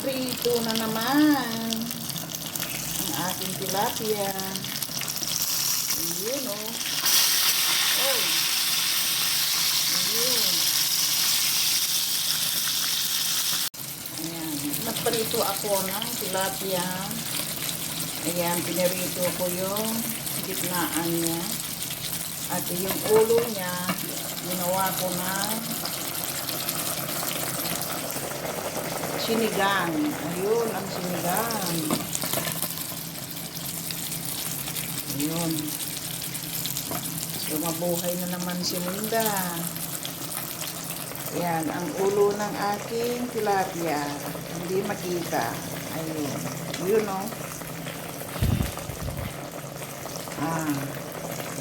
Prito na naman ang ating tilapia. Ayun, oh. Oh. Ayun. Ayan. Nagprito ako ng tilapia. Ayan, pinirito ko yung gitnaan niya. At yung ulo niya, ginawa ko ng sinigang. Ayun, ang sinigang. Ayun. So, mabuhay na naman si Linda. Ayan, ang ulo ng aking tilapia. Hindi makita. Ayun. Yun, no?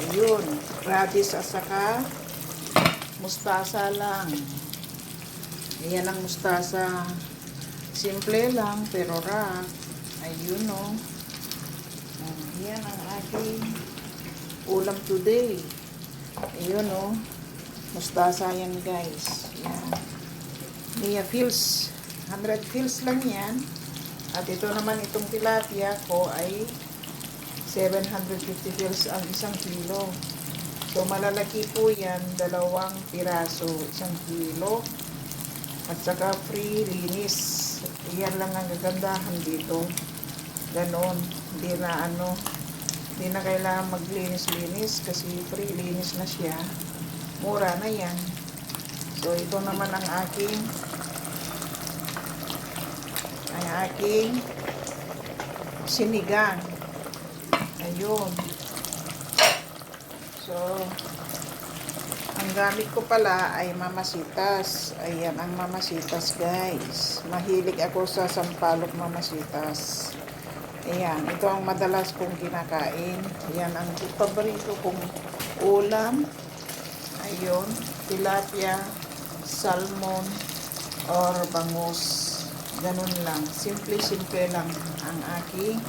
Ayun. Radish at saka mustasa lang. Ayan ang mustasa. Simple lang, pero rock. Ayun, no? Ayan ang aking ulam today. Ayun, no? Mustasa yan, guys. Ayan. Mia Fils. 100 Fils lang yan. At ito naman, itong tilapia ko ay 750 Fils ang isang kilo. So, malalaki po yan, 2 piraso, 1 kilo. At saka free, linis. Yan lang ang gagandahan dito. Ganon. Hindi na kailangan maglinis-linis kasi free linis na siya. Mura na yan. So, ito naman ang aking sinigang. Ayun. So, ang gamit ko pala ay mamasitas. Ayan ang mamasitas, guys. Mahilig ako sa sampalok mamasitas. Ayan, ito ang madalas kong kinakain. Ayan ang paborito kong ulam. Ayun, tilapia, salmon, or bangus. Ganun lang. Simple-simple lang ang aking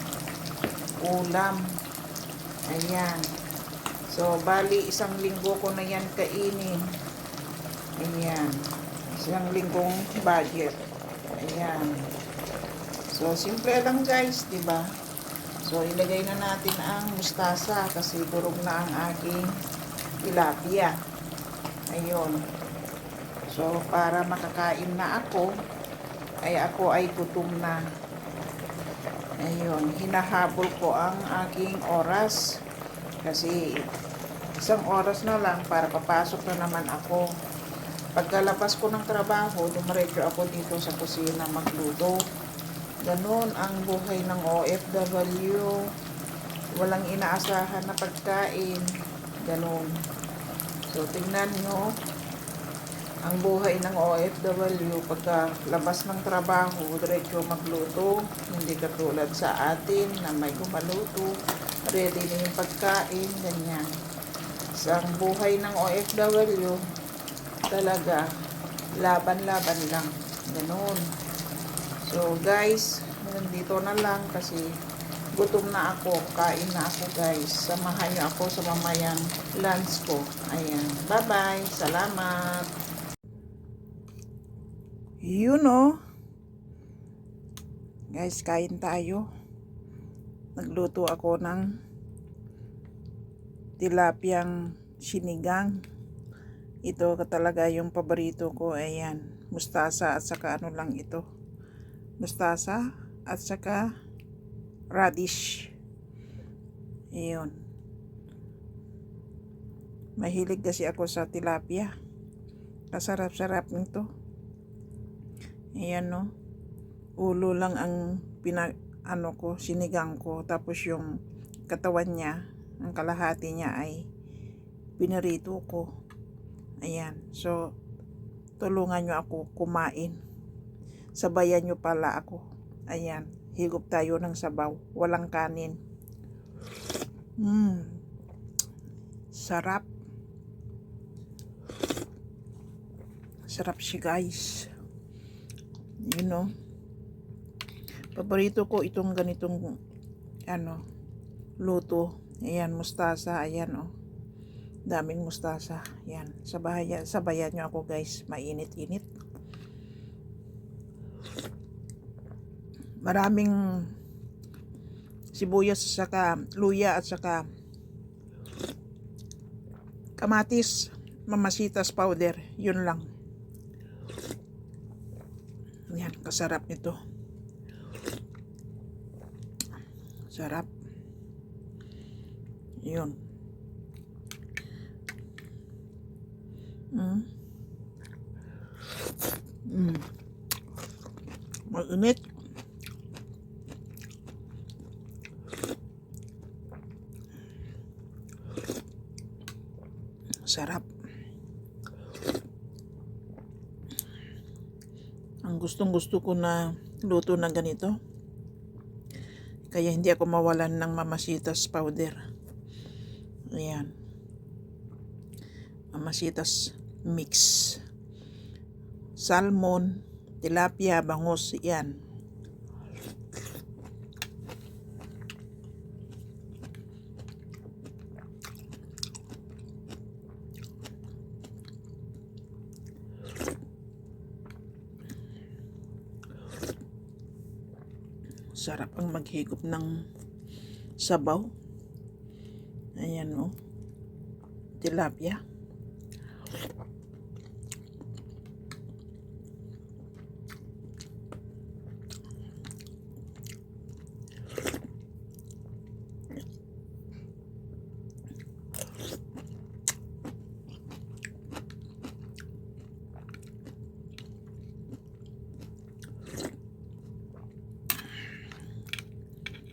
ulam. Ayan. So, bali, 1 linggo ko na yan kainin. Ayan. 1 linggong budget. Ayan. So, simple lang, guys, diba? So, ilagay na natin ang mustasa kasi durog na ang aking tilapia. Ayun. So, para makakain na ako ay gutom na. Ayun. Hinahabol ko ang aking oras. Kasi 1 oras na lang para papasok na naman ako. Pagkalabas ko ng trabaho, dumiretso ako dito sa kusina magluto. Ganon ang buhay ng OFW. Walang inaasahan na pagkain. Ganon. So, tingnan nyo ang buhay ng OFW pagka labas ng trabaho, diretso magluto. Hindi katulad sa atin na may gumaluto. Ready na yung pagkain, ganyan. Sa buhay ng OFW, talaga, laban-laban lang. Ganun. So, guys, nandito na lang kasi gutom na ako. Kain na ako, guys. Samahan niyo ako sa mamayang lunch ko. Ayan. Bye-bye. Salamat. Yun, oh. Guys, kain tayo. Nagluto ako ng tilapiang sinigang. Ito talaga yung paborito ko. Ayan. Mustasa at saka ano lang ito. Mustasa at saka radish. Ayun. Mahilig kasi ako sa tilapia. Kasarap-sarap nito. Ayan, no. Ulo lang ang sinigang ko. Tapos yung katawan niya, ang kalahati niya ay pinirito ko. Ayan. So, tulungan nyo ako kumain. Sabayan nyo pala ako. Ayan. Higop tayo ng sabaw. Walang kanin. Sarap. Sarap siya, guys. You know. Paborito ko itong ganitong luto. Ayan, mustasa. Ayan, oh. Daming mustasa. Ayan. Sabayan nyo ako, guys. Mainit-init. Maraming sibuyas saka luya at saka kamatis, mamasitas powder. Yun lang. Yan, kasarap nito. Sarap. Yun. Mainit. Sarap. Ang gustong-gusto ko na luto na ganito. Kaya hindi ako mawalan ng mamasitas powder. Ayan. Mamasitas mix. Salmon, tilapia, bangus, yan. Sarap ang maghigop ng sabaw. Ayan o. Tilapia.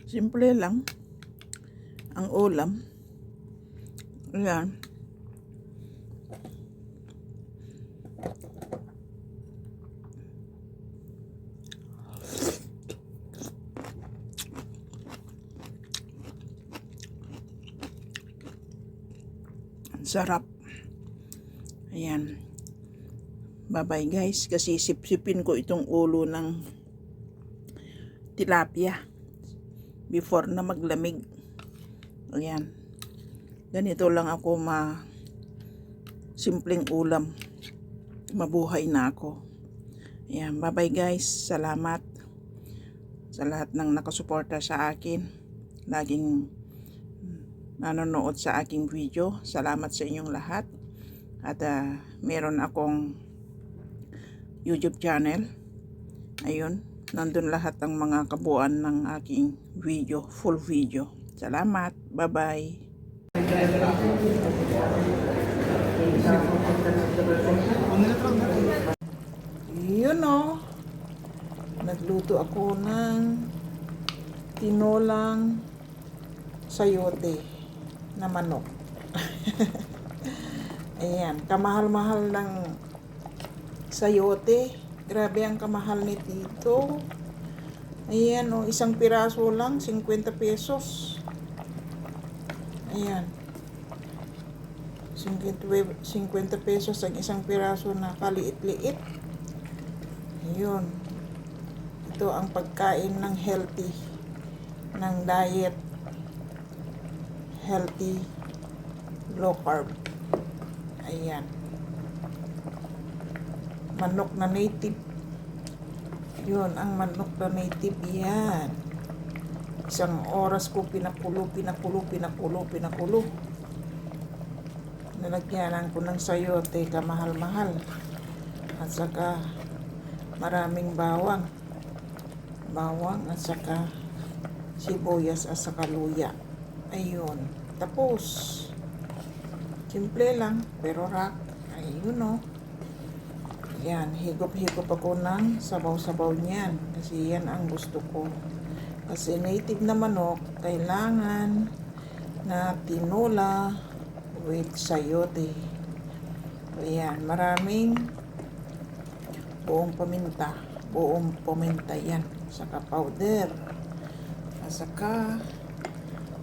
Simple lang ang ulam. Ayan. Sarap. Ayan. Bye-bye guys. Kasi sip-sipin ko itong ulo ng tilapia before na maglamig. Ayan. Ganito lang ako simpleng ulam. Mabuhay na ako. Ayan. Bye-bye guys. Salamat sa lahat ng nakasuporta sa akin. Laging nanonood sa aking video. Salamat sa inyong lahat. At meron akong YouTube channel. Ayun, nandun lahat ang mga kabuuan ng aking video, full video. Salamat. Bye-bye. Yun o. Nagluto ako ng tinolang sayote na manok. Ayan, kamahal-mahal ng sayote. Grabe ang kamahal ni Tito. Ayan o, isang piraso lang, 50 pesos. Ayan. 50 pesos ang isang piraso na kaliit-liit. Ayun. Ito ang pagkain ng healthy, ng diet. Healthy, low carb. Ayan. Manok na native. Yun, ang manok na native yan. Isang oras ko pinakulo. Nalagyanan ko ng sayote, kamahal-mahal. At saka maraming bawang. Bawang at saka sibuyas at saka luya. Ayun. Tapos. Simple lang, pero rock. Ayun o. Yan, higop-higop ako ng sabaw-sabaw niyan. Kasi yan ang gusto ko. Kasi native na manok, kailangan na tinola with sayote. Ayan, maraming buong paminta. Buong paminta yan. Saka powder. At saka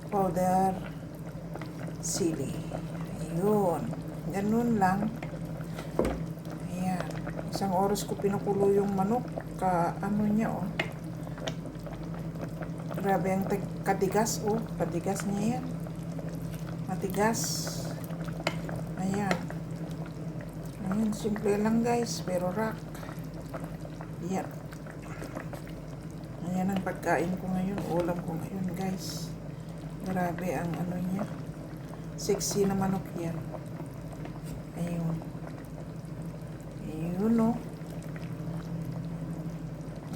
powder sili. Ayun. Ganun lang. Ayan. Isang oras ko pinukulo yung manok. Ano niya, oh. Grabe ang katigas, oh. Katigas niya yan. Matigas. Ayan. Ayan. Simple lang, guys. Pero rock. Ayan. Ayan ang pagkain ko ngayon, ulam ko ngayon guys. Grabe ang ano niya. Sexy na manok yan. Ayun. Ayun no.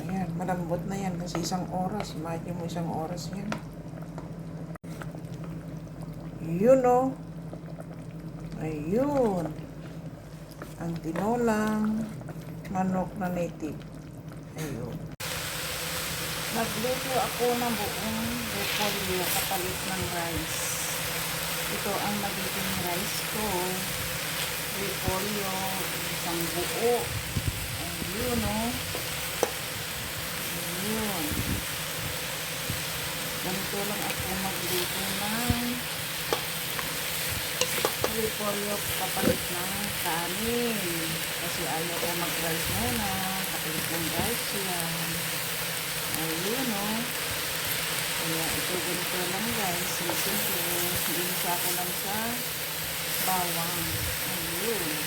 Ayan, malambot na yan kasi isang oras. Imagine mo isang oras yan. Yun no. Ayun. Ang tinolang manok na native. Ayun. Nagluto ako ng buong repolyo kapalit ng rice. Ito ang magiging rice ko. Repolyo, isang buo. Ayun o. Ayun. Ganito lang ako magluto ng repolyo kapalit ng kanin. Kasi ayaw ko mag-rice muna. Kapalit ng rice yan. Ayun o. Kaya ito ganito lang guys. Simple. Ginisa ko lang sa bawang. Ayun.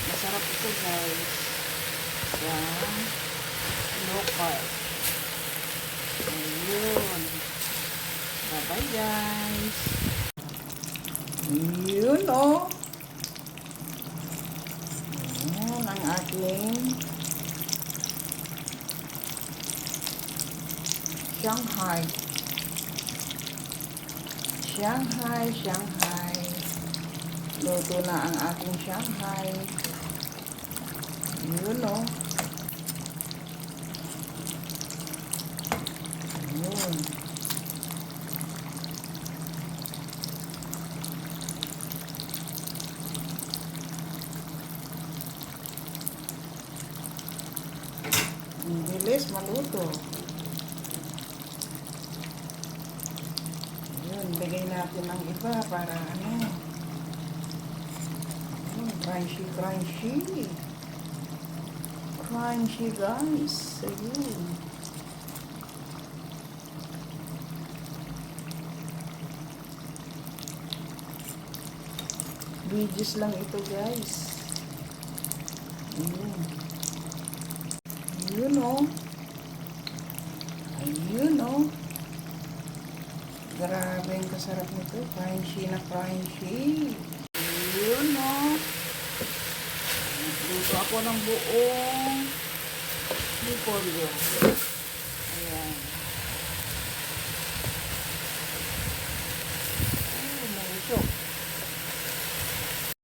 Masarap ito guys. Sa low carb. Ayun. Bye-bye guys. Ayun o. Ayun ang aking Shanghai. Shanghai. Luto na ang aking Shanghai. Yun o. Yun. Ang bilis maluto. Bigay natin ng iba para ano. Crunchy. Crunchy guys. Ayun. Videos lang ito guys. Ayun. Ayun o. Ayun o. Grabe ang kasarap nito. Crunchy na crunchy. Yun o. Nagluto ako ng buong repolyo.